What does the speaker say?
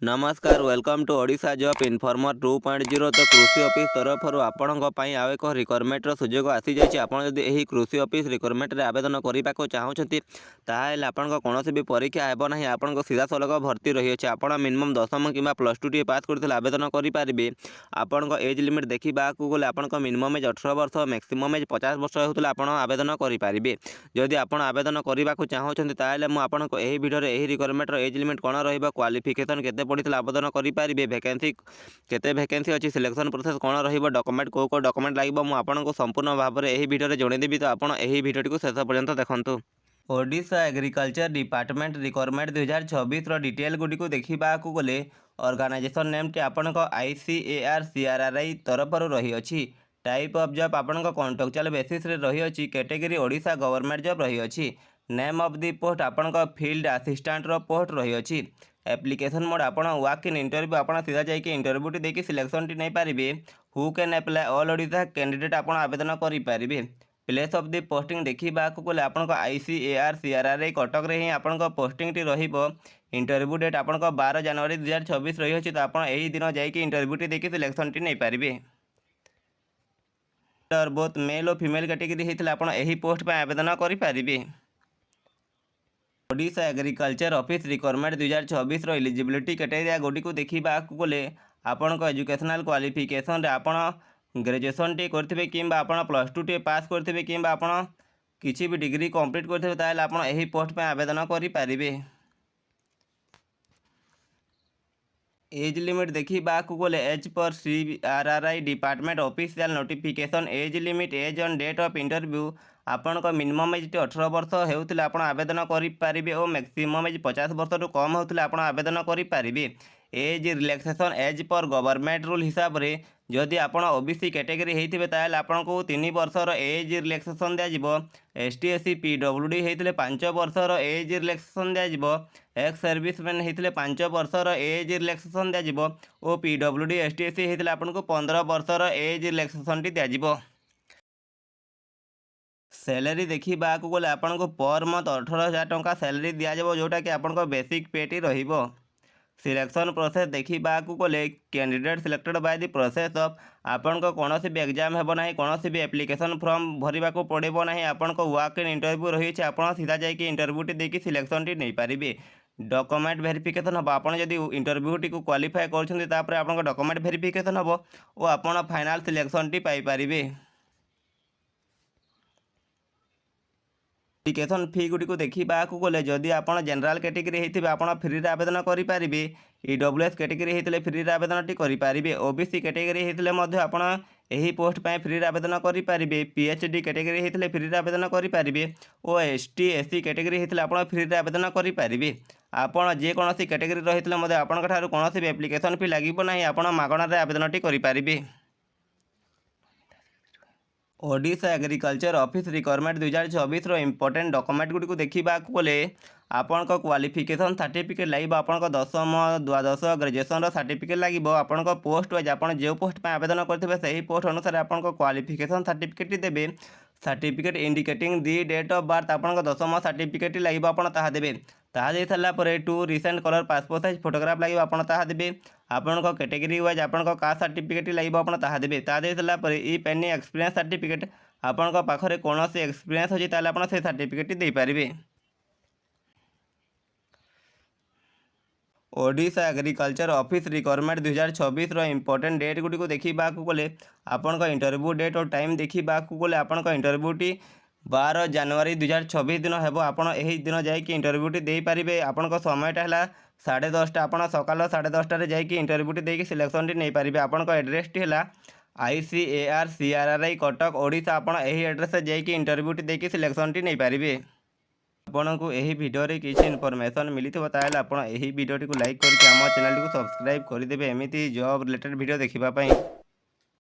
नमस्कार welcome to Odisha job informer 2.0 तो कृषि ऑफिस तरफ आपण आउ एक रिक्वायरमेंट सुजोग आसी जाइए। आप यदि कृषि ऑफिस रिक्वायरमेंट आवेदन करने को चाहते ताल आप कौन भी परीक्षा हेब ना आपन सीधा सलख भर्ती रही है। आप मिनिमम 10वीं कि +2 टी पास करते आवेदन करेंगे। आपण एज लिमिट देखा गले आप मिनिमम एज 18 वर्ष मैक्सिमम एज 50 वर्ष होता आप आवेदन करेंगे। जदि आप आवेदन करने को चाहते ताल मुझे भिडियो रिक्वायरमेंट एज लिमिट कौन क्वालिफिकेशन केते पढ़ी आवेदन करेंगे, वैकेंसी केते वैकेंसी अच्छी, सिलेक्शन प्रोसेस कौन रही, डॉक्यूमेंट को डॉक्यूमेंट लगे मुझे संपूर्ण भाव में यही भिडियो जनईदेवी। तो आप भिडियो को शेष पर्यंत देखूँ। Odisha agriculture department requirement 2024 detail गुडी को देखा गले ऑर्गेनाइजेशन नेम टी आपण ICAR-CRRI तरफ रही अछि। टाइप ऑफ जॉब आपण कॉन्ट्रैक्चुअल बेसिस रे रही अछि। कैटेगरी ओडिशा गवर्नमेंट जॉब रही अछि। नेम ऑफ दी पोस्ट आपण फील्ड असिस्टेंट रो पोस्ट रही अछि। एप्लिकेशन मोड आपण वॉक इन इंटरव्यू आपण सीधा जाइए इंटरव्यू टी देखिए सिलेक्शन टी नहीं पारे। Who can apply all Odisha candidate आपण आवेदन करेंगे। प्लेस ऑफ दी पोस्टिंग देखा गले आप ICAR-CRRI कटक रे ही आपण पोस्टिंग टी रहिबो। इंटरव्यू डेट आपण 12 जनवरी 2024 रही अछि। तो आप यही दिन जाइए इंटरव्यू टी देखिए सिलेक्शन टी नहीं पारे। बोथ मेल और फीमेल कैटेगरी होता आप यही पोस्ट पर आवेदन करेंगे। Odisha agriculture office requirement 2024 eligibility criteria गुडी को देखा गले आपण एजुकेशनल क्वालिफिकेशन आपण ग्रेजुएशन टी करथिबे किंबा आपण +2 टी पास करथिबे किंबा आपण किसी भी डिग्री कंप्लीट करथिबे ताले आपण एही पोस्ट पे आवेदन करि पारिबे। एज लिमिट देखा गले as per CRRI department official notification age limit age on date of interview आपण मिनिमम एज 18 वर्ष होते आप आवेदन करेंगे और मैक्सिमम एज 50 वर्ष रु कम होते आप आवेदन करेंगे। Age relaxation as per government rule हिसाब से जदि आप OBC कैटेगरी होते ताल आपको 3 वर्षर एज रिलैक्सेशन दिज्व। ST SC PWD होते 5 वर्षर एज रिलैक्सेशन दिज्व। एक्स सर्विसमैन होते 5 वर्षर एज रिलैक्सेशन दिज्व और PWD ST SC होते आपको 15 वर्षर एज रिलैक्सेशन टी दिज्व। सैलरी देखा गले आपको पर मंथ 18,000 टंका सैलरी दिज्व जोटा कि आपको बेसिक पेटी रहिबो। सिलेक्शन प्रोसेस देखा गले candidate selected by the process of आपण कौन भी एग्जाम हेब ना, कौन भी एप्लिकेशन फॉर्म भरवा को पड़ो ना, आपण वॉक इन इंटरव्यू रही है। आप सीधा जाइए इंटरव्यू टी देखिए सिलेक्शन टी नहीं पारे। डॉक्यूमेंट वेरिफिकेशन हम आप इंटरव्यू टी को क्वालिफाई कर डॉक्यूमेंट वेरिफिकेशन हम और आप फाइनल सिलेक्शन टी पाइपर। एप्लिकेशन फी गुडी को देखा गले जदि आप जनरल कैटेगरी होते आप फ्री आवेदन करेंगे। EWS कैटेगरी होते फ्री आवेदन टी करेंगे। OBC कैटेगरी होते आप यही पोस्ट पर फ्री आवेदन करेंगे। PhD कैटेगरी होते फ्री आवेदन करेंगे और ST SC कैटेगरी होते आप फ्री आवेदन करेंगे। आपड़ जेकोसी कैटेगरी रही आपंठ कौन भी एप्लिकेशन फी लगे ना, आप मागणार आवेदन टी करेंगे। Odisha agriculture office requirement 2024 important document गुडी को देखा गले आपण क्वालिफिकेशन सर्टिफिकेट लगे आप 10वीं 12th ग्रेजुएशन सर्टिफिकेट लगे आपण पोस्ट वाइज आप जो पोस्ट पर आवेदन करेंगे से ही पोस्ट अनुसार आप क्वालिफिकेशन सर्टिफिकेट देवे। Certificate indicating the date of birth आप 10वीं सर्टिफिकेट लगे आप देवे। तादे सारापर 2 recent colour passport size photograph लगे आप देवे। आपण कैटेगरी वाइज आपण कास्ट सर्टिफिकेट लगे आप देवे। तादे सारापर इफ एनी एक्सपीरियंस सर्टिफिकेट आपण पाखे कौन से एक्सपीरियंस अच्छी ताले आप से सर्टिफिकेट दे पारे। Odisha agriculture office requirement 2024 important date गुडी को देखा गले आपण इंटरव्यू डेट और टाइम देखा गले आपण इंटरव्यू टी 12 जनवरी 2024 दिन हेब। आपण यही दिन जाइए इंटरव्यू टी दे पारे। आपण समयटा है 10:30 आप सकाल 10:30 जाइए इंटरव्यू टी देखिए सिलेक्शन टी नहीं पारे। आपण एड्रेस टी है ICAR-CRRI कटक ओडिशा। आपण यही एड्रेस जाइए इंटरव्यू टी देखिए सिलेक्शन टी नहीं पारे। आपन को यही वीडियो रे किसी इनफॉरमेशन मिली ताल आप यही वीडियो को लाइक करके आम चैनल को सब्सक्राइब करदे एमती जॉब रिलेटेड वीडियो देखा।